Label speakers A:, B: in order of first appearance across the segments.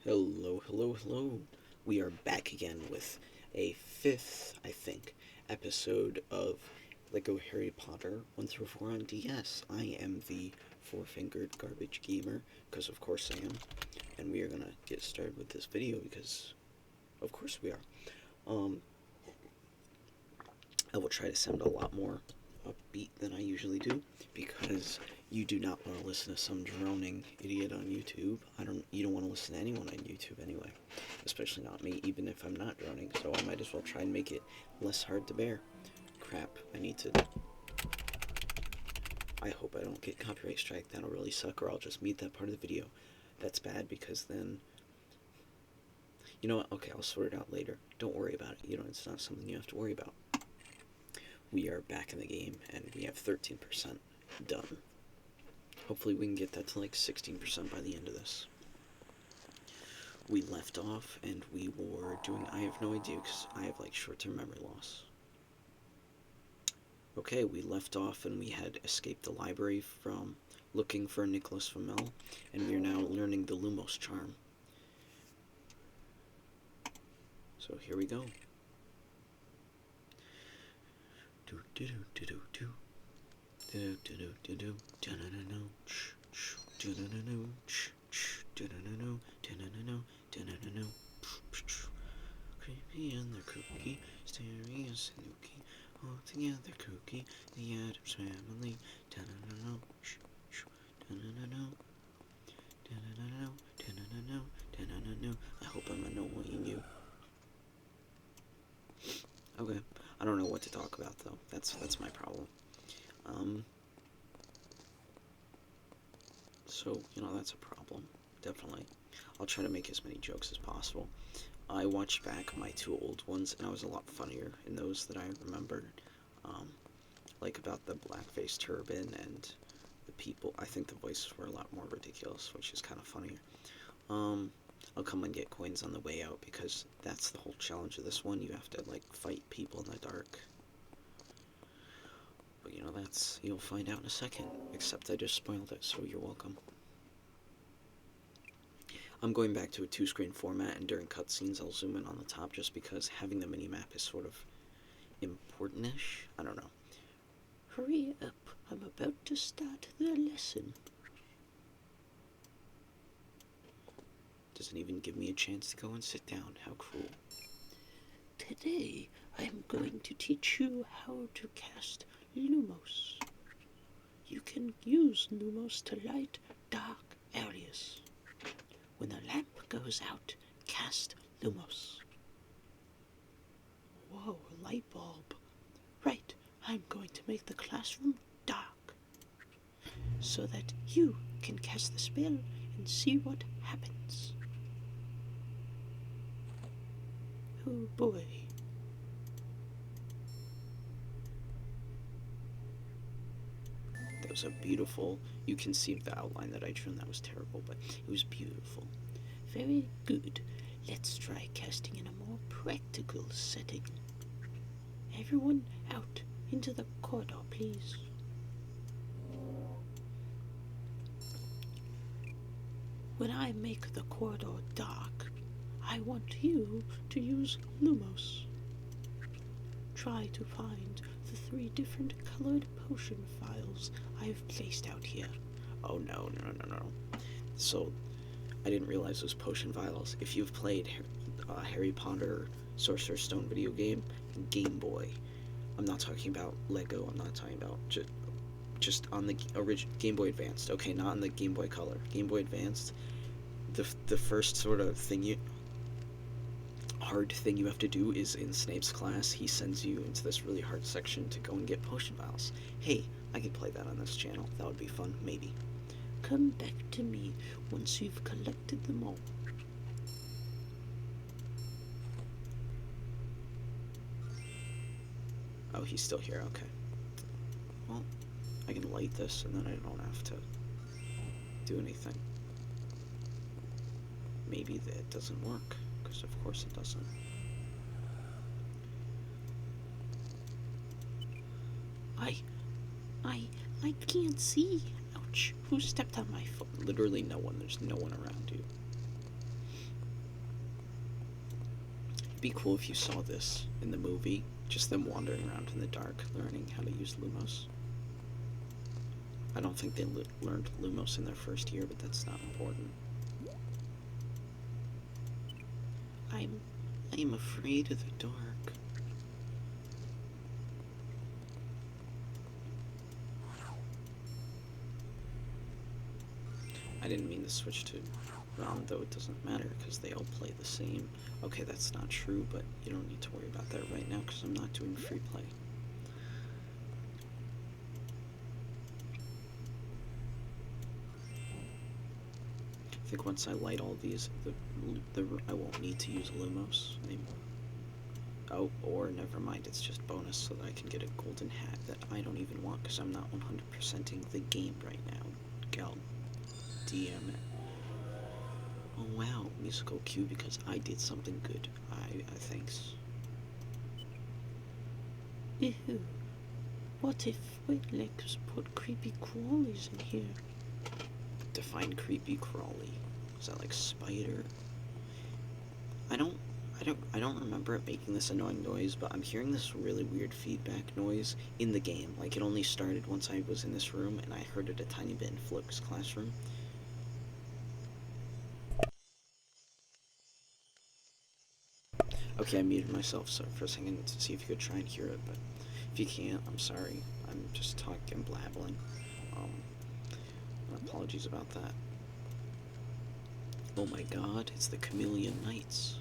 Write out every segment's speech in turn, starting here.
A: Hello, hello, hello. We are back again with a fifth, I think, episode of Lego Harry Potter 1 through 4 on DS. I am the four-fingered garbage gamer, because of course I am. And we are gonna get started with this video because of course we are. I will try to sound a lot more upbeat than I usually do because you do not want to listen to some droning idiot on YouTube. You don't want to listen to anyone on YouTube anyway, especially not me, even if I'm not droning, so I might as well try and make it less hard to bear. Crap, I hope I don't get copyright strike. That'll really suck, or I'll just mute that part of the video. That's bad because then, you know what, okay, I'll sort it out later. Don't worry about it, it's not something you have to worry about. We are back in the game, and we have 13% done. Hopefully we can get that to like 16% by the end of this. We left off, and we were doing, I have no idea, because I have like short-term memory loss. Okay, we left off, and we had escaped the library from looking for Nicholas Flamel, and we are now learning the Lumos Charm. So here we go. Creepy and the cookie, staring and snooky, all together kooky, the Addams family. I hope I'm annoying you. Okay, I don't know what to talk about though. That's my problem. So that's a problem. Definitely, I'll try to make as many jokes as possible. I watched back my two old ones, and I was a lot funnier in those that I remembered, like about the blackface turban and the people. I think the voices were a lot more ridiculous, which is kind of funnier. I'll come and get coins on the way out because that's the whole challenge of this one. You have to like fight people in the dark. But you'll find out in a second. Except I just spoiled it, so you're welcome. I'm going back to a 2-screen format, and during cutscenes I'll zoom in on the top just because having the minimap is sort of important-ish. I don't know. Hurry up, I'm about to start the lesson. Doesn't even give me a chance to go and sit down. How cruel. Today I'm going to teach you how to cast Lumos. You can use Lumos to light dark areas. When the lamp goes out, cast Lumos. Whoa, a light bulb. Right, I'm going to make the classroom dark so that you can cast the spell and see what happens. Oh boy. That was a beautiful, you can see the outline that I drew, and that was terrible, but it was beautiful. Very good. Let's try casting in a more practical setting. Everyone out into the corridor, please. When I make the corridor dark, I want you to use Lumos. Try to find the 3 different colored potion vials I have placed out here. Oh no. So, I didn't realize those potion vials. If you've played Harry Potter Sorcerer's Stone video game, Game Boy, I'm not talking about Lego, I'm not talking about just on the original Game Boy Advanced. Okay, not on the Game Boy Color. Game Boy Advanced, the first sort of hard thing you have to do is in Snape's class, he sends you into this really hard section to go and get potion vials. Hey, I could play that on this channel. That would be fun, maybe. Come back to me once you've collected them all. Oh, he's still here, okay. Well, I can light this and then I don't have to do anything. Maybe that doesn't work, because of course it doesn't. I can't see. Ouch. Who stepped on my foot? Literally no one. There's no one around you.
B: be cool if you saw this in the movie. Just them wandering around in the dark, learning how to use Lumos. I don't think they learned Lumos in their first year, but that's not important. I'm afraid of the dark. I didn't mean to switch to Ron, though it doesn't matter because they all play the same. Okay, that's not true, but you don't need to worry about that right now because I'm not doing free play. I think once I light all these, I won't need to use Lumos anymore. Oh, or never mind, it's just bonus so that I can get a golden hat that I don't even want because I'm not 100%ing the game right now. God damn it. Oh wow, musical cue because I did something good. Thanks.
A: Ew. What if Wetlegs put creepy crawlies in here?
B: Define creepy crawly. Is that like spider? I don't remember it making this annoying noise, but I'm hearing this really weird feedback noise in the game. Like it only started once I was in this room and I heard it a tiny bit in Flick's classroom. Okay, I muted myself for a second to see if you could try and hear it, but if you can't, I'm sorry. I'm just talking, blabbling. Apologies about that. Oh my god, it's the Chameleon Knights.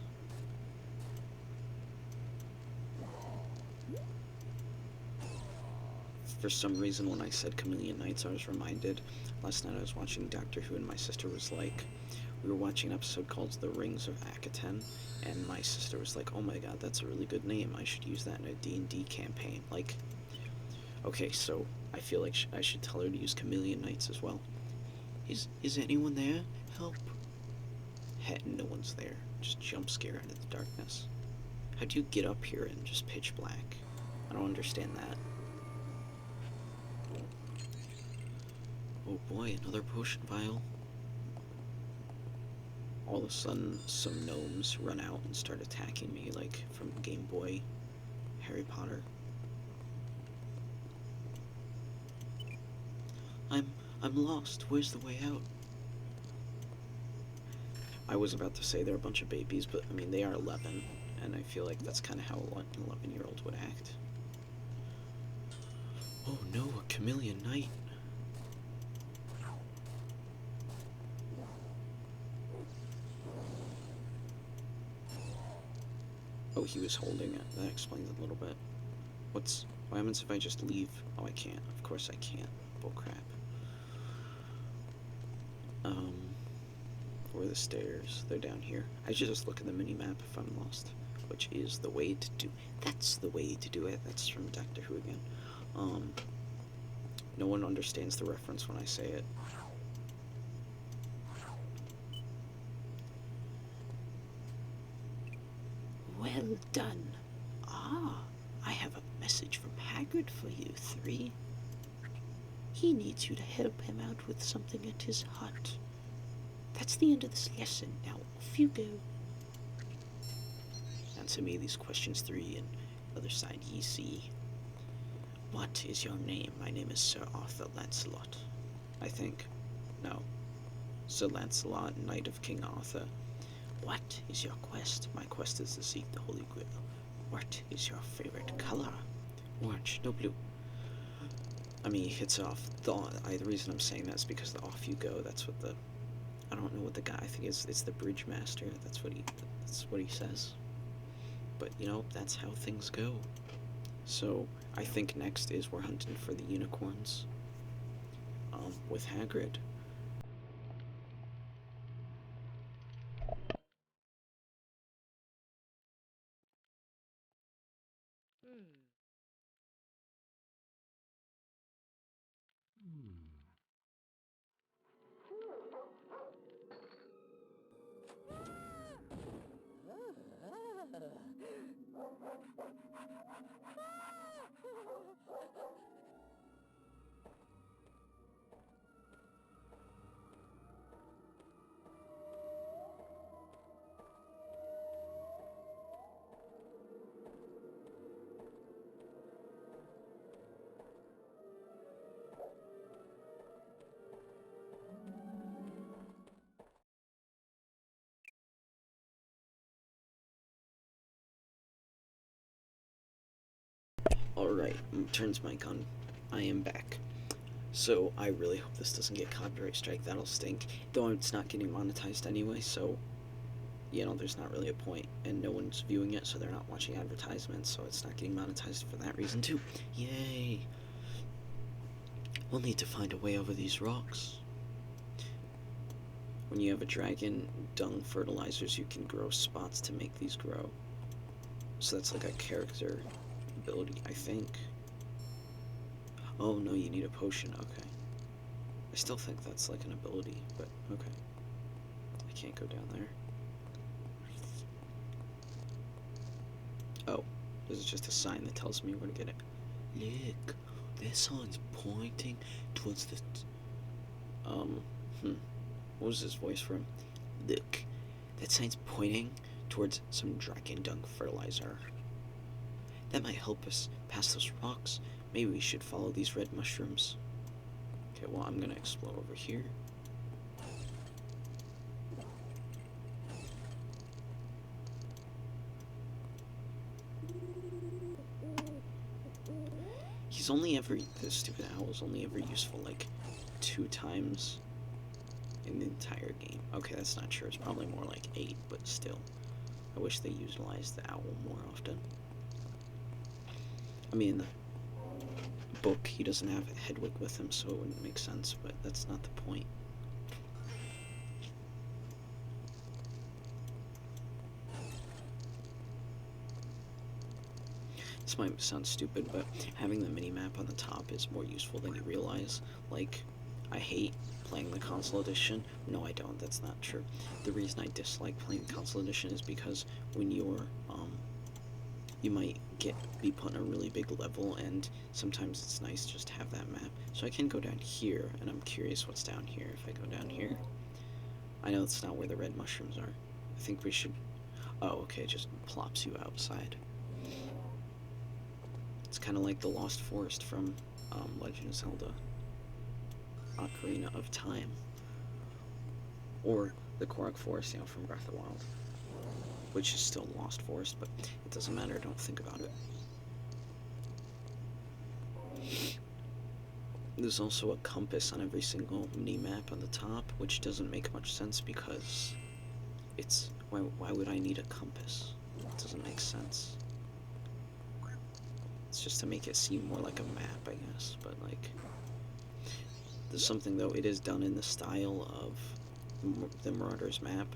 B: For some reason, when I said Chameleon Knights, I was reminded. Last night I was watching Doctor Who and my sister was like, we were watching an episode called The Rings of Akaten, and my sister was like, oh my god, that's a really good name. I should use that in a D&D campaign. Like, okay, so I feel like I should tell her to use Chameleon Knights as well. Is anyone there? Help. No one's there. Just jump scare into the darkness. How do you get up here in just pitch black? I don't understand that. Oh boy, another potion vial. All of a sudden, some gnomes run out and start attacking me, like from Game Boy, Harry Potter. I'm lost. Where's the way out? I was about to say they're a bunch of babies, but I mean, they are 11, and I feel like that's kind of how an 11-year-old would act. Oh no, a Chameleon Knight. Oh, he was holding it. That explains it a little bit. What happens if I just leave? Oh, I can't. Of course I can't. Bullcrap. Where are the stairs? They're down here. I should just look at the mini-map if I'm lost. Which is the way to do... That's the way to do it. That's from Doctor Who again. No one understands the reference when I say it.
A: Well done. I have a message from Hagrid for you, 3. He needs you to help him out with something at his hut. That's the end of this lesson. Now off you go.
B: Answer me these questions, 3, and other side ye see. What is your name? My name is Sir Arthur Lancelot. I think. No. Sir Lancelot, Knight of King Arthur. What is your quest? My quest is to seek the Holy Grail. What is your favorite color? Orange, no blue. I mean, it's off. The reason I'm saying that is because the off you go, that's what the... I don't know what the guy, I think it's the bridge master. That's what he says. But, you know, that's how things go. So, I think next is we're hunting for the unicorns. With Hagrid. Alright, turns mic on. I am back. So, I really hope this doesn't get copyright strike. That'll stink. Though it's not getting monetized anyway, so, you know, there's not really a point. And no one's viewing it, so they're not watching advertisements, so it's not getting monetized for that reason, too. Yay! We'll need to find a way over these rocks. When you have a dragon dung fertilizers, you can grow spots to make these grow. So that's like a character ability, I think. Oh no, you need a potion, okay. I still think that's like an ability, but okay. I can't go down there. Oh, this is just a sign that tells me where to get it. Look, that sign's pointing towards the... What was his voice from? Look, that sign's pointing towards some dragon dung fertilizer. That might help us past those rocks. Maybe we should follow these red mushrooms. Okay, well, I'm gonna explore over here. He's only ever, this stupid owl's only ever useful like 2 times in the entire game. Okay, that's not true. It's probably more like 8, but still. I wish they utilized the owl more often. I mean, in the book, he doesn't have Hedwig with him, so it wouldn't make sense, but that's not the point. This might sound stupid, but having the mini-map on the top is more useful than you realize. Like, I hate playing the console edition. No, I don't. That's not true. The reason I dislike playing the console edition is because when you're, you might be put in a really big level, and sometimes it's nice just to have that map. So I can go down here, and I'm curious what's down here. If I go down here, I know it's not where the red mushrooms are. I think we should... Oh, okay, it just plops you outside. It's kind of like the Lost Forest from Legend of Zelda Ocarina of Time. Or the Korok Forest, you know, from Breath of the Wild. Which is still Lost Forest, but it doesn't matter, don't think about it. There's also a compass on every single mini-map on the top, which doesn't make much sense because it's... Why would I need a compass? It doesn't make sense. It's just to make it seem more like a map, I guess, but like... There's something, though, it is done in the style of the Marauders map.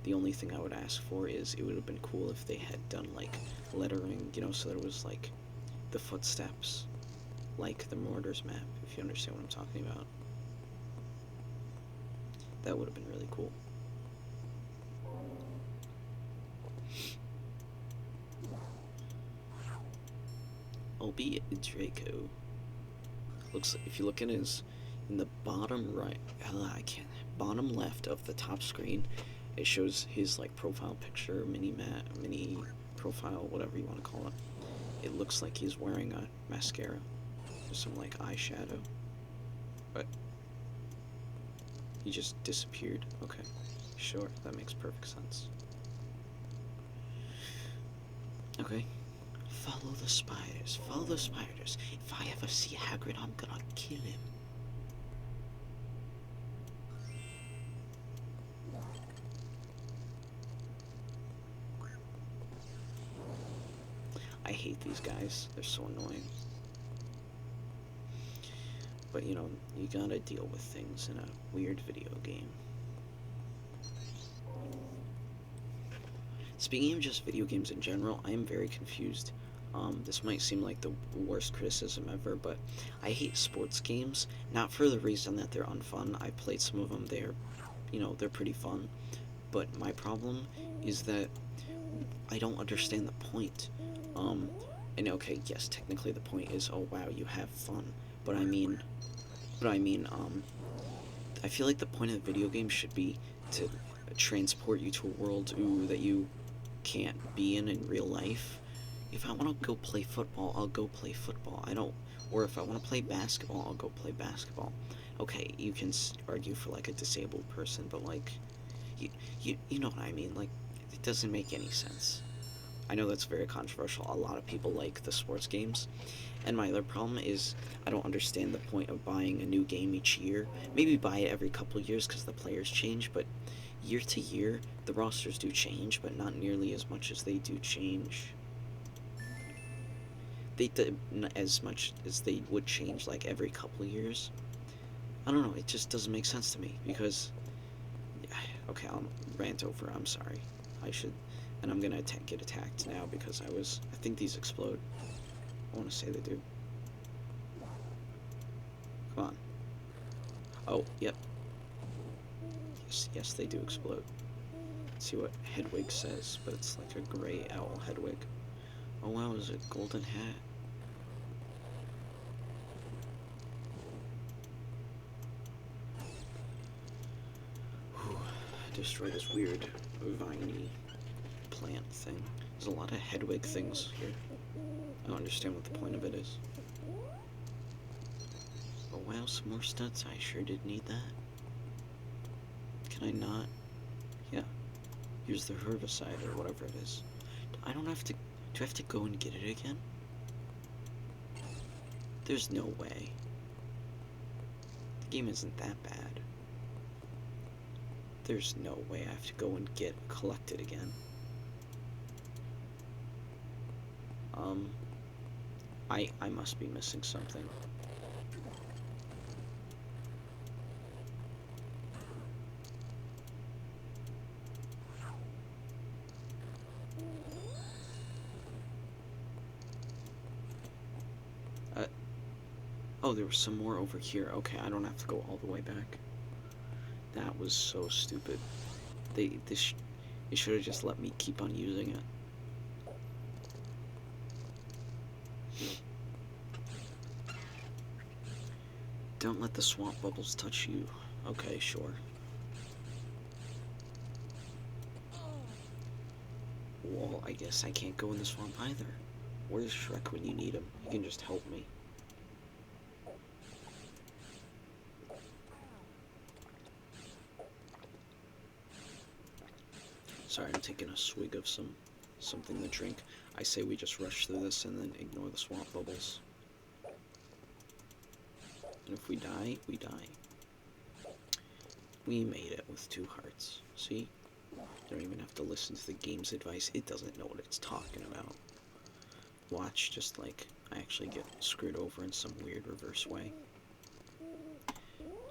B: The only thing I would ask for is it would have been cool if they had done, like, lettering, you know, so that it was, like, the footsteps, like the Marauders map, if you understand what I'm talking about. That would have been really cool. Albeit Draco. Looks like, if you look at his, in the bottom right, bottom left of the top screen, it shows his, like, profile picture, mini profile, whatever you want to call it. It looks like he's wearing a mascara or some, like, eyeshadow. But he just disappeared. Okay, sure, that makes perfect sense. Okay. Follow the spiders. Follow the spiders. If I ever see Hagrid, I'm gonna kill him. I hate these guys. They're so annoying. But, you know, you gotta deal with things in a weird video game. Speaking of just video games in general, I am very confused. This might seem like the worst criticism ever, but I hate sports games. Not for the reason that they're unfun. I played some of them. They're, you know, they're pretty fun. But my problem is that I don't understand the point. And okay, yes, technically the point is, oh wow, you have fun. But I mean, I feel like the point of the video game should be to transport you to a world, that you can't be in real life. If I want to go play football, I'll go play football. Or if I want to play basketball, I'll go play basketball. Okay, you can argue for, like, a disabled person, but, like, you know what I mean? Like, it doesn't make any sense. I know that's very controversial. A lot of people like the sports games. And my other problem is I don't understand the point of buying a new game each year. Maybe buy it every couple years because the players change, but year to year, the rosters do change, but not nearly as much as they do change. They did as much as they would change like every couple years. I don't know, it just doesn't make sense to me because okay, I'll rant over. I'm sorry. I should, and I'm gonna get attacked now because I think these explode. I want to say they do. Come on. Oh, yep. Yes, they do explode. Let's see what Hedwig says, but it's like a gray owl Hedwig. Oh wow, is it golden hat? Whew. Destroy this weird viney plant thing. There's a lot of Hedwig things here. I don't understand what the point of it is. Oh wow, some more studs. I sure did need that. Can I not? Yeah. Here's the herbicide or whatever it is. I don't have to. Do I have to go and get it again? There's no way. The game isn't that bad. There's no way I have to go and collect it again. I must be missing something. Oh, there was some more over here. Okay, I don't have to go all the way back. That was so stupid. They should have just let me keep on using it. Don't let the swamp bubbles touch you. Okay, sure. Well, I guess I can't go in the swamp either. Where's Shrek when you need him? He can just help me. Sorry, I'm taking a swig of something to drink. I say we just rush through this and then ignore the swamp bubbles. And if we die, we die. We made it with 2 hearts. See? Don't even have to listen to the game's advice. It doesn't know what it's talking about. Watch, just like I actually get screwed over in some weird reverse way.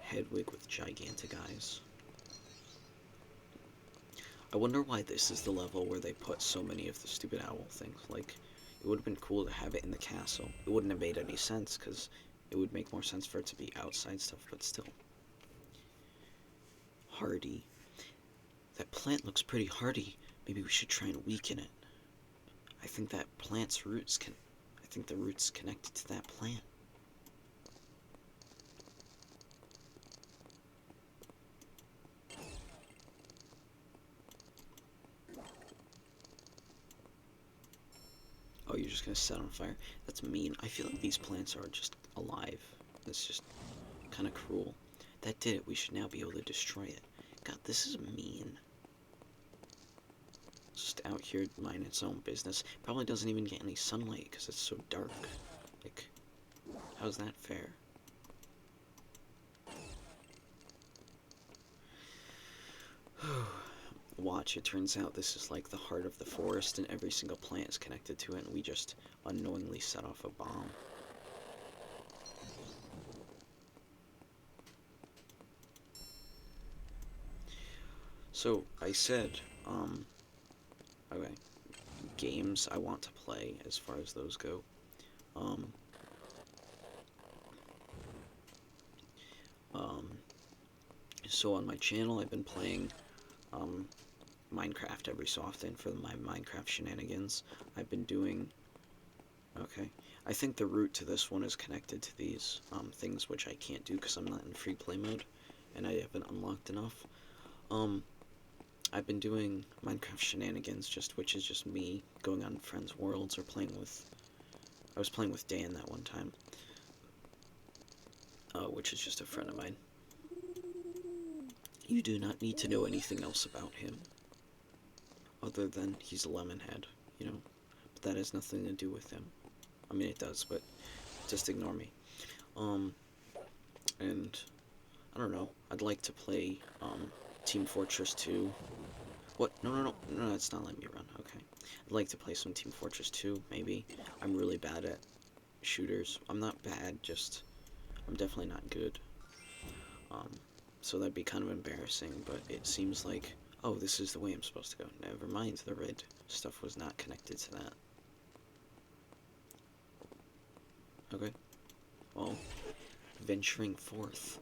B: Hedwig with gigantic eyes. I wonder why this is the level where they put so many of the stupid owl things. Like, it would have been cool to have it in the castle. It wouldn't have made any sense, because it would make more sense for it to be outside stuff, but still. Hardy. That plant looks pretty hardy. Maybe we should try and weaken it. I think that plant's roots I think the roots connected to that plant. Oh, you're just gonna set on fire? That's mean. I feel like these plants are just alive. That's just kind of cruel. That did it. We should now be able to destroy it. God, this is mean. Just out here minding its own business. Probably doesn't even get any sunlight because it's so dark. Like, how's that fair? Watch, it turns out this is like the heart of the forest and every single plant is connected to it and we just unknowingly set off a bomb. So, I said, okay, games I want to play as far as those go. So on my channel I've been playing, Minecraft every so often for my Minecraft shenanigans. I've been doing, okay, I think the route to this one is connected to these, things which I can't do because I'm not in free play mode, and I haven't unlocked enough. I've been doing Minecraft shenanigans, which is just me going on friends' worlds or I was playing with Dan that one time, which is just a friend of mine. You do not need to know anything else about him, other than he's a lemonhead. you know, but that has nothing to do with him. I mean, it does, but just ignore me. Um, and I don't know. I'd like to play Team Fortress 2. What? No, it's not letting me run. Okay. I'd like to play some Team Fortress 2, maybe. I'm really bad at shooters. I'm not bad, just I'm definitely not good. Um, so that'd be kind of embarrassing, but it seems like, oh, this is the way I'm supposed to go. Never mind, the red stuff was not connected to that. Okay. Well, venturing forth.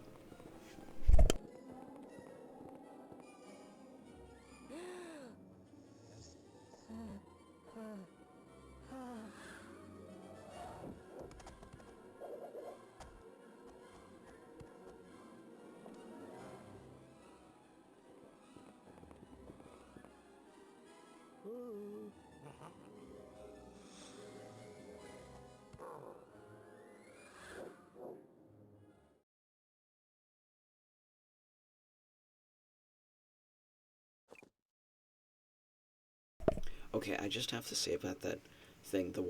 B: Okay, I just have to say about that thing, the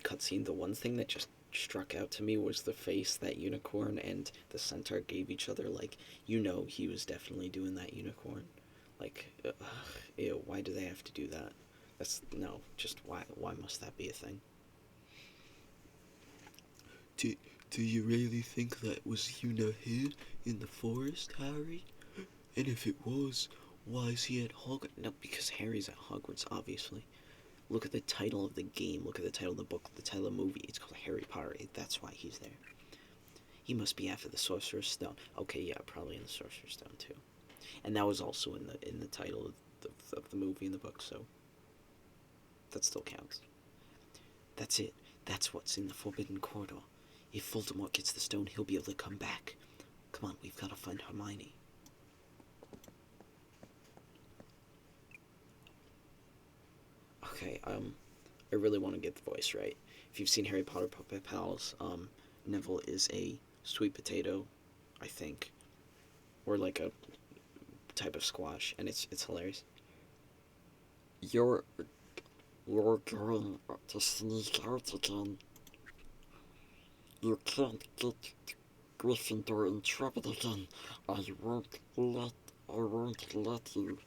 B: cutscene, the one thing that just struck out to me was the face that unicorn and the centaur gave each other. Like, he was definitely doing that unicorn. Like, ew, why do they have to do that? No, just why must that be a thing? Do, do you really think that was here in the forest, Harry? And if it was, why is he at Hogwarts? No, because Harry's at Hogwarts, obviously. Look at the title of the game, look at the title of the book, the title of the movie. It's called Harry Potter. That's why he's there. He must be after the Sorcerer's Stone. Okay, yeah, probably in the Sorcerer's Stone too. And that was also in the title of the movie and the book, so that still counts. That's it. That's what's in the Forbidden Corridor. If Voldemort gets the stone, he'll be able to come back. Come on, we've got to find Hermione. Okay, I really want to get the voice right. If you've seen Harry Potter Puppet Pals, Neville is a sweet potato, I think, or like a type of squash, and it's hilarious. You're you're going to sneak out again. You can't get Gryffindor in trouble again. I won't let you.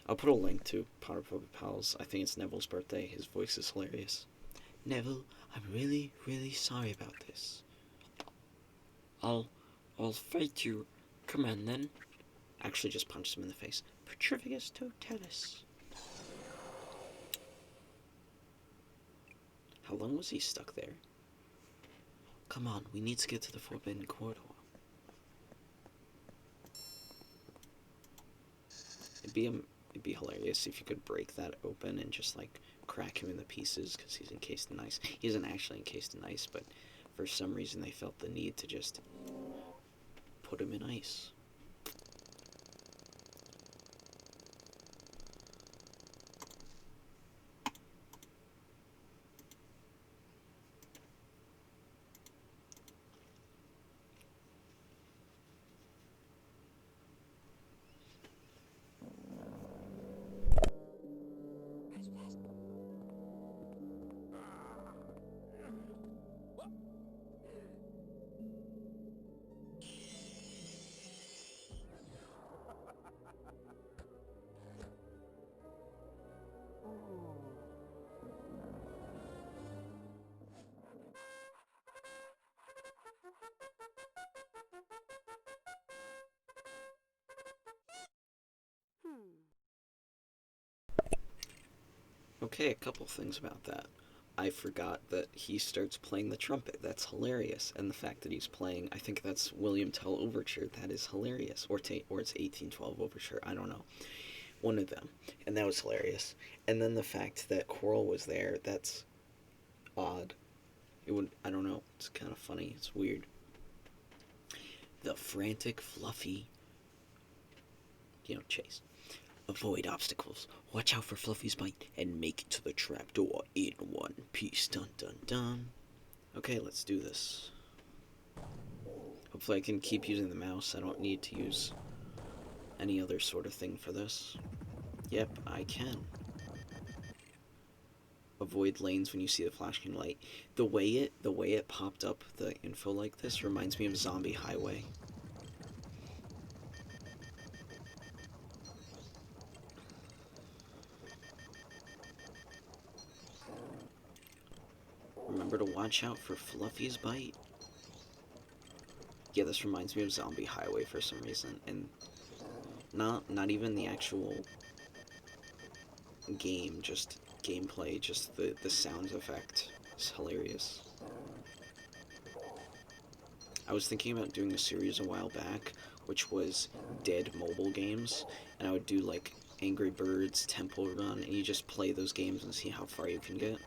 B: I'll put a link to Potter Puppet Pals. I think it's Neville's birthday. His voice is hilarious. Neville, I'm really, really sorry about this. I'll fight you. Come on then. Actually, just punched him in the face. Petrificus totalis. How long was he stuck there? Come on, we need to get to the Forbidden Corridor. It'd be hilarious if you could break that open and just like crack him in the pieces because he's encased in ice. He isn't actually encased in ice, but for some reason they felt the need to just put him in ice. Okay, a couple things about that. I forgot that he starts playing the trumpet. That's hilarious. And the fact that he's playing, I think that's William Tell Overture. That is hilarious. Or it's 1812 Overture. I don't know. One of them. And that was hilarious. And then the fact that Quirrell was there, that's odd. I don't know. It's kind of funny. It's weird. The frantic, fluffy, chase. Avoid obstacles. Watch out for Fluffy's bite and make it to the trapdoor in one piece. Dun dun dun. Okay, let's do this. Hopefully I can keep using the mouse. I don't need to use any other sort of thing for this. Yep, I can. avoid lanes when you see the flashing light. The way it popped up the info like this reminds me of Zombie Highway. Remember to watch out for Fluffy's bite. Yeah, this reminds me of Zombie Highway for some reason, and not even the actual game, just gameplay, just the sound effect is hilarious. I was thinking about doing a series a while back, which was dead mobile games, and I would do like Angry Birds, Temple Run, and you just play those games and see how far you can get.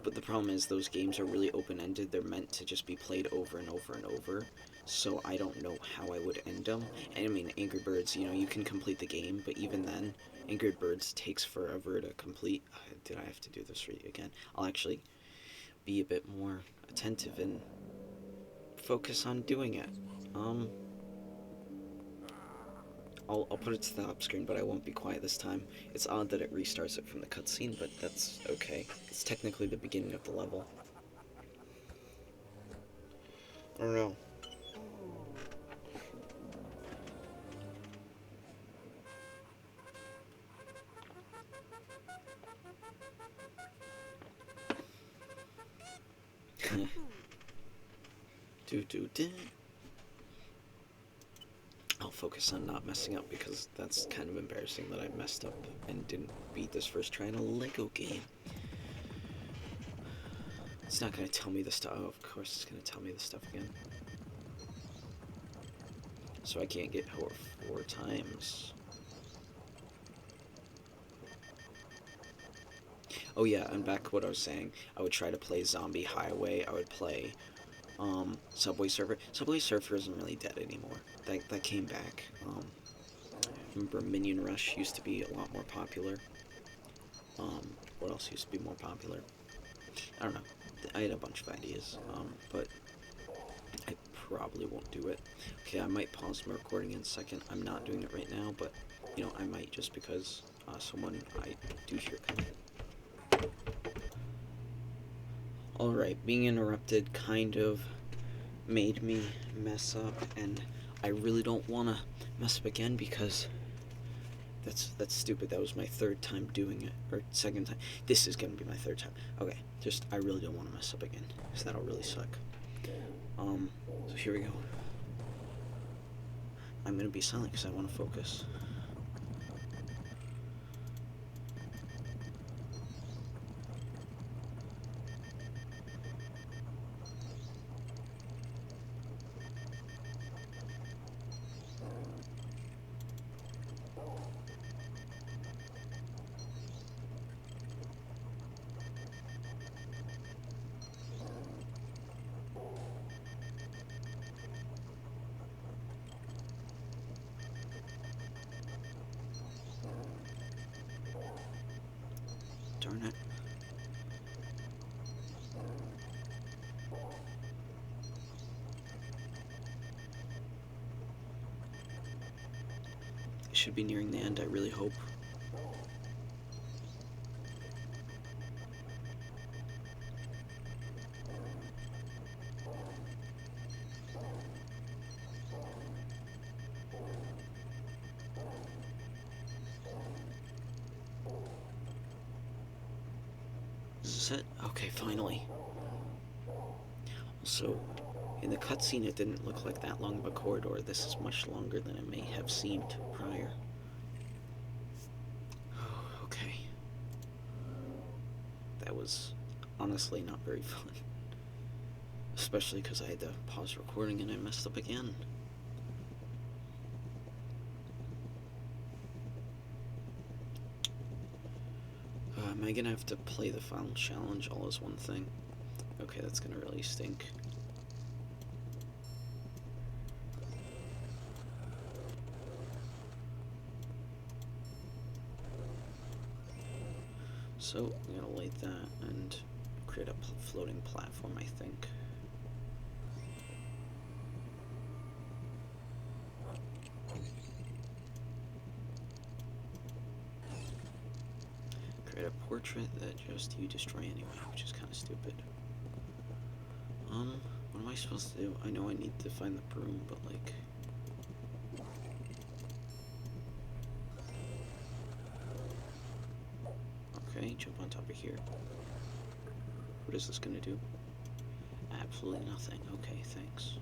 B: But the problem is those games are really open-ended. They're meant to just be played over and over and over, so I don't know how I would end them. And I mean, Angry Birds, you know, you can complete the game, but even then, Angry Birds takes forever to complete. Did I have to do this right again? I'll actually be a bit more attentive and focus on doing it. I'll put it to the top screen, but I won't be quiet this time. It's odd that it restarts it from the cutscene, but that's okay. It's technically the beginning of the level. I don't know. Do. I'll focus on not messing up because that's kind of embarrassing that I messed up and didn't beat this first try in a Lego game. It's not going to tell me the stuff. Oh, of course it's going to tell me the stuff again. So I can't get her 4 times. Oh yeah, and back to what I was saying. I would try to play Zombie Highway. I would play Subway Surfer. Subway Surfer isn't really dead anymore. That came back. Remember Minion Rush used to be a lot more popular. What else used to be more popular? I don't know. I had a bunch of ideas, but I probably won't do it. Okay, I might pause my recording in a second. I'm not doing it right now, but you know, I might just because someone I do hear coming. Alright, being interrupted kind of made me mess up, and I really don't want to mess up again because that's stupid. That was my 3rd time doing it, or 2nd time. This is going to be my 3rd time. Okay, just, I really don't want to mess up again, because that'll really suck. So here we go. I'm going to be silent because I want to focus. Darn it. I should be nearing the end, I really hope. Is this it? Okay, finally. Also, in the cutscene it didn't look like that long of a corridor. This is much longer than it may have seemed prior. Okay. That was honestly not very fun. Especially because I had to pause recording and I messed up again. Am I gonna have to play the final challenge all as one thing? Okay, that's gonna really stink. So, I'm gonna light that and create a floating platform, I think. Create a portrait that just you destroy anyway, which is kind of stupid. What am I supposed to do? I know I need to find the broom, but like... Okay, jump on top of here. What is this gonna do? Absolutely nothing. Okay, thanks.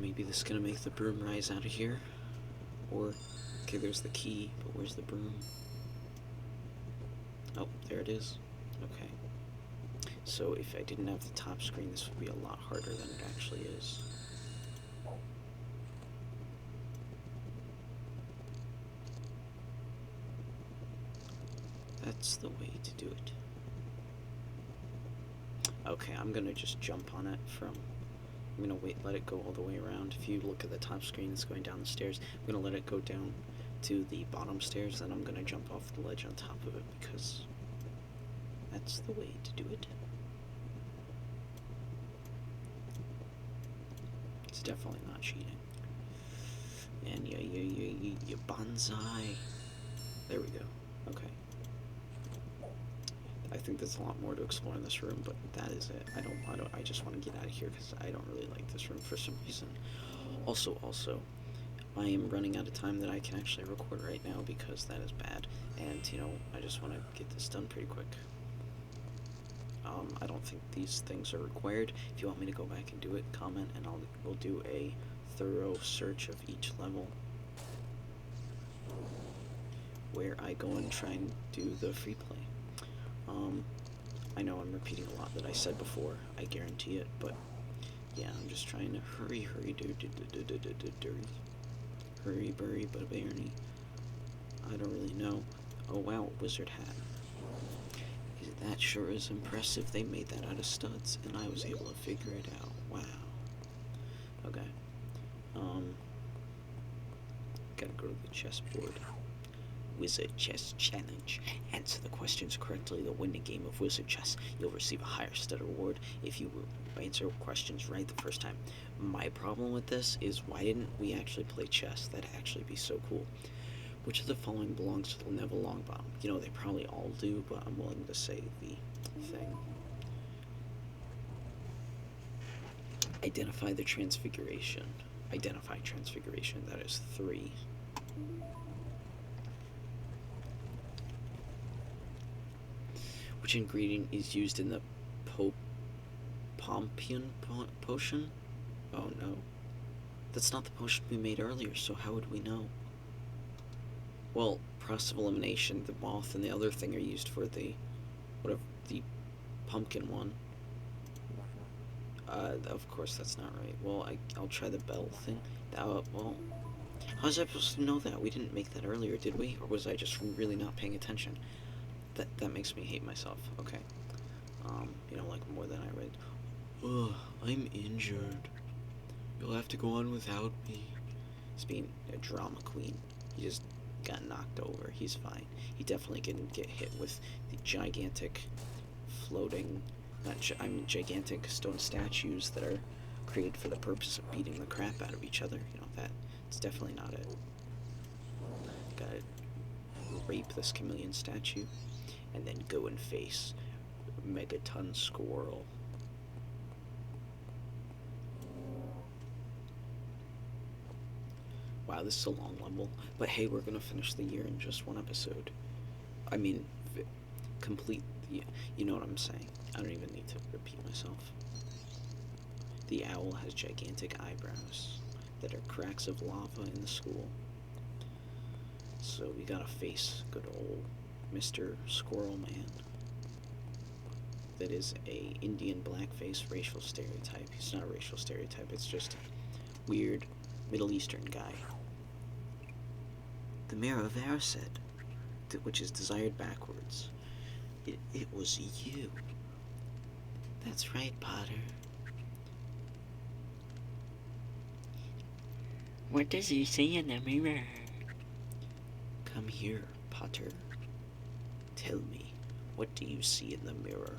B: Maybe this is gonna make the broom rise out of here. Or, okay, there's the key, but where's the broom? Oh, there it is. Okay. So if I didn't have the top screen, this would be a lot harder than it actually is. That's the way to do it. Okay, I'm gonna just jump on it from... I'm gonna let it go all the way around. If you look at the top screen, it's going down the stairs. I'm gonna let it go down to the bottom stairs, then I'm gonna jump off the ledge on top of it, because that's the way to do it. It's definitely not cheating. And yeah, bonsai. There we go. Okay. I think there's a lot more to explore in this room, but that is it. I just want to get out of here because I don't really like this room for some reason. Also, I am running out of time that I can actually record right now because that is bad. And, you know, I just want to get this done pretty quick. I don't think these things are required. If you want me to go back and do it, comment, and we'll do a thorough search of each level where I go and try and do the free play. I know I'm repeating a lot that I said before, I guarantee it, but yeah, I'm just trying to hurry, burry, but Barney. I don't really know. Oh wow, wizard hat. That sure is impressive. They made that out of studs, and I was able to figure it out. Wow. Okay. Gotta go to the chessboard. Wizard Chess Challenge. Answer the questions correctly to win the game of Wizard Chess. You'll receive a higher stud reward if you answer questions right the first time. My problem with this is, why didn't we actually play chess? That'd actually be so cool. Which of the following belongs to the Neville Longbottom? You know, they probably all do, but I'm willing to say the thing. Identify the transfiguration. Identify transfiguration. That is 3. Which ingredient is used in the Pompion potion? Oh no. That's not the potion we made earlier, so how would we know? Well, process of elimination, the moth and the other thing are used for the, whatever, the pumpkin one. Of course that's not right. Well, I'll try the bell thing. Well, how was I supposed to know that? We didn't make that earlier, did we? Or was I just really not paying attention? That makes me hate myself. Okay. You know, like more than I read. Ugh, I'm injured. You'll have to go on without me. He's being a drama queen. He just got knocked over. He's fine. He definitely didn't get hit with the gigantic floating, gigantic stone statues that are created for the purpose of beating the crap out of each other. You know, that's definitely not it. Gotta rape this chameleon statue and then go and face Megaton Squirrel. Wow, this is a long level, but hey, we're gonna finish the year in just one episode. I mean, complete the, you know what I'm saying. I don't even need to repeat myself. The owl has gigantic eyebrows that are cracks of lava in the school. So we gotta face good old Mr. Squirrel Man. That is a Indian blackface racial stereotype. It's not a racial stereotype, it's just a weird Middle Eastern guy. The mirror of Erised, which is desired backwards. It was you. That's right, Potter.
C: What does he see in the mirror?
B: Come here, Potter. Tell me, what do you see in the mirror?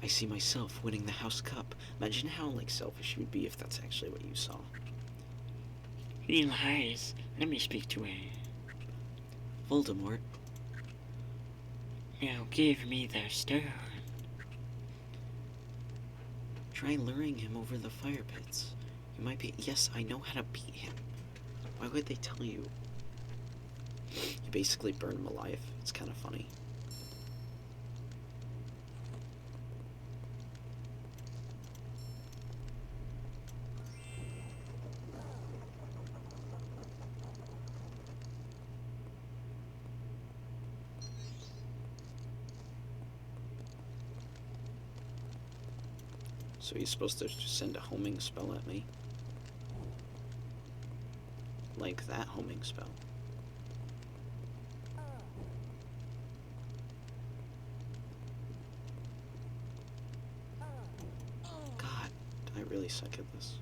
B: I see myself winning the House Cup. Imagine how, like, selfish you would be if that's actually what you saw.
C: He lies. Let me speak to her.
B: Voldemort.
C: Now give me the stone.
B: Try luring him over the fire pits. You might be. Yes, I know how to beat him. Why would they tell you? You basically burn him alive. It's kind of funny. So he's supposed to just send a homing spell at me. Like that homing spell. God, I really suck at this.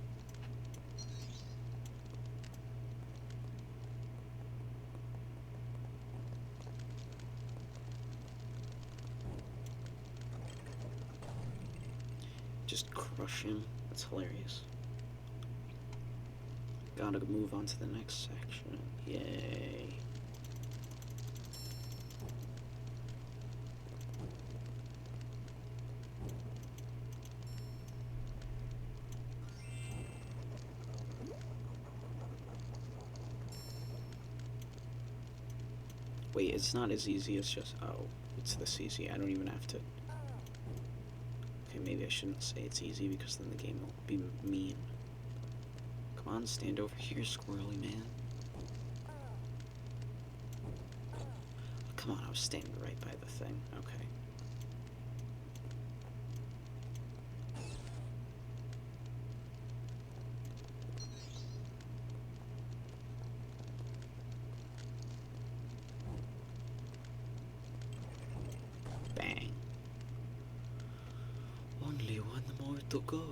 B: Just crush him. That's hilarious. Gotta move on to the next section. Yay. Wait, it's not as easy as just... Oh, it's this easy. I don't even have to... Okay, maybe I shouldn't say it's easy because then the game will be mean. Come on, stand over here, squirrely man. Oh, come on, I was standing right by the thing. Okay. Bang. Only one more to go.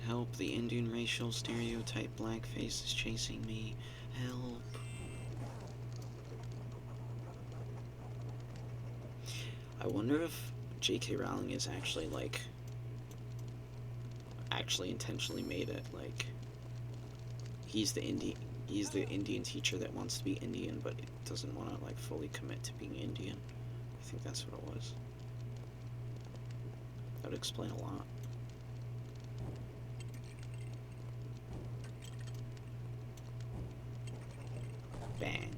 B: Help, the Indian racial stereotype blackface is chasing me. Help. I wonder if J.K. Rowling is actually, like, intentionally made it, like, he's the Indian teacher that wants to be Indian, but doesn't want to, like, fully commit to being Indian. I think that's what it was. That would explain a lot. Bang.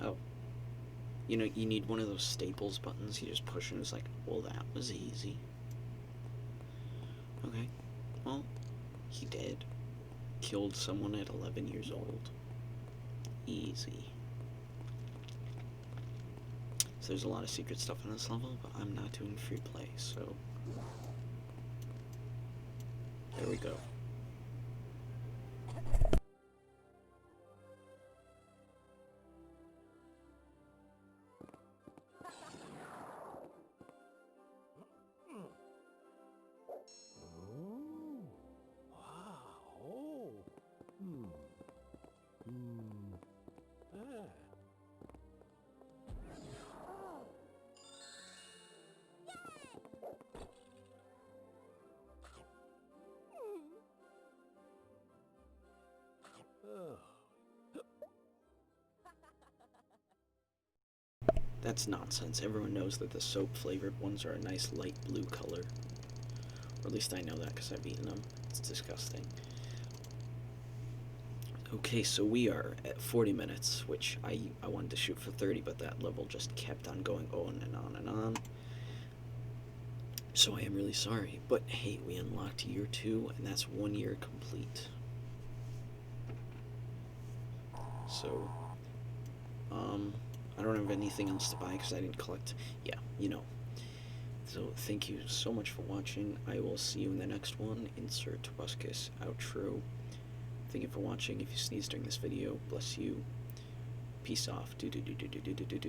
B: Oh. You know, you need one of those staples buttons. You just push and it's like, well, that was easy. Okay. Well, he did. Killed someone at 11 years old. Easy. So there's a lot of secret stuff in this level, but I'm not doing free play, so... There we go. That's nonsense. Everyone knows that the soap-flavored ones are a nice light blue color. Or at least I know that because I've eaten them. It's disgusting. Okay, so we are at 40 minutes, which I wanted to shoot for 30, but that level just kept on going on and on and on. So I am really sorry. But hey, we unlocked year 2, and that's 1 year complete. So, I don't have anything else to buy because I didn't collect. Yeah, you know. So thank you so much for watching. I will see you in the next one. Insert Tobuscus outro. Thank you for watching. If you sneeze during this video, bless you. Peace off. Do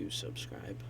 B: subscribe.